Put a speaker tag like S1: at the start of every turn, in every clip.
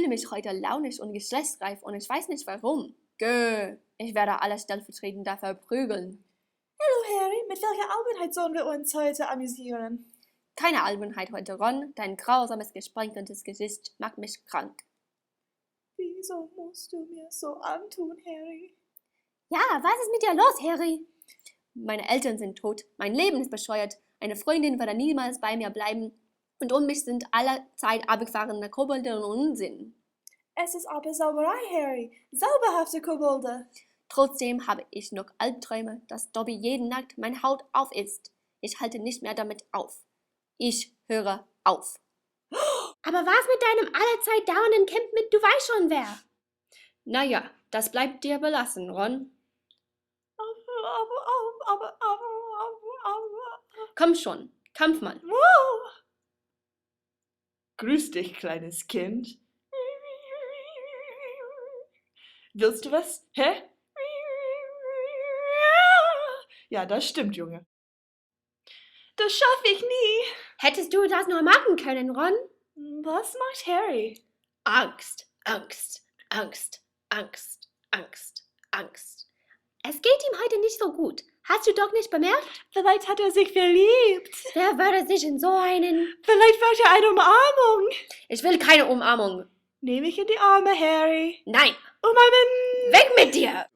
S1: fühle mich heute launisch und gestresstreif und ich weiß nicht warum. Ich werde alle stellvertretend dafür prügeln.
S2: Hallo Harry, mit welcher Albernheit sollen wir uns heute amüsieren?
S1: Keine Albernheit heute, Ron. Dein grausames, gesprenkeltes Gesicht macht mich krank.
S2: Wieso musst du mir so antun, Harry?
S1: Ja, was ist mit dir los, Harry? Meine Eltern sind tot, mein Leben ist bescheuert, eine Freundin wird niemals bei mir bleiben und um mich sind allezeit abgefahrene Kobolde und Unsinn.
S2: Es ist aber Zauberei, Harry. Zauberhafte Kobolde.
S1: Trotzdem habe ich noch Albträume, dass Dobby jede Nacht meine Haut aufisst. Ich halte nicht mehr damit auf. Ich höre auf.
S3: Aber was mit deinem allezeit dauernden Camp mit du weißt schon wer?
S1: Naja, das bleibt dir belassen, Ron.
S2: Aber.
S1: Komm schon, Kampf mal.
S2: Grüß dich, kleines Kind. Willst du was? Hä? Ja, das stimmt, Junge. Das schaffe ich nie.
S3: Hättest du das nur machen können, Ron?
S2: Was macht Harry?
S1: Angst, Angst, Angst, Angst, Angst, Angst.
S3: Es geht ihm heute nicht so gut. Hast du doch nicht bemerkt?
S2: Vielleicht hat er sich verliebt.
S3: Wer würde sich in so einen...
S2: Vielleicht wollte er eine Umarmung.
S1: Ich will keine Umarmung.
S2: Nehm mich in die Arme, Harry.
S1: Nein.
S2: Umarmen.
S1: Weg mit dir.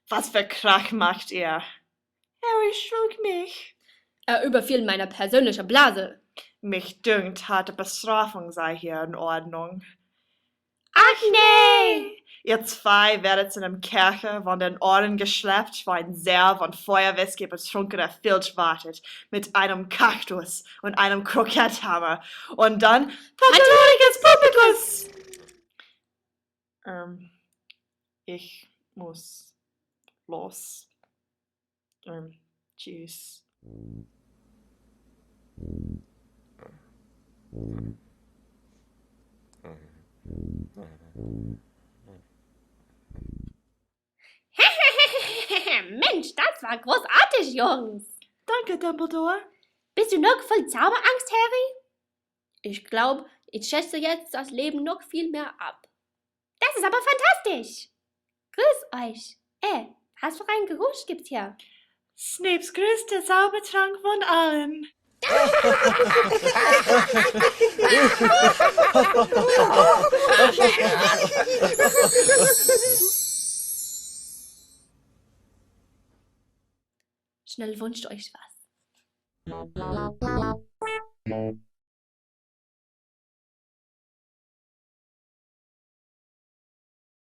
S2: Was für Krach macht er? Harry schlug mich.
S1: Er überfiel meine persönliche Blase.
S2: Mich dünkt, harte Bestrafung sei hier in Ordnung.
S3: Ach nee!
S2: Ihr zwei werdet in einem Kerker von den Ohren geschleppt, wo ein sehr von Feuerwhisky betrunkener Filch wartet, mit einem Kaktus und einem Kroketthammer. Und dann Patronikus Publicus! Ich muss los. Tschüss.
S3: Mensch, das war großartig, Jungs.
S2: Danke, Dumbledore.
S3: Bist du noch voll Zauberangst, Harry?
S1: Ich glaube, ich schätze jetzt das Leben noch viel mehr ab.
S3: Das ist aber fantastisch. Grüß euch. Was für ein Geruch gibt's hier?
S2: Snapes größter Zaubertrank von allen.
S1: Schnell wünscht euch was.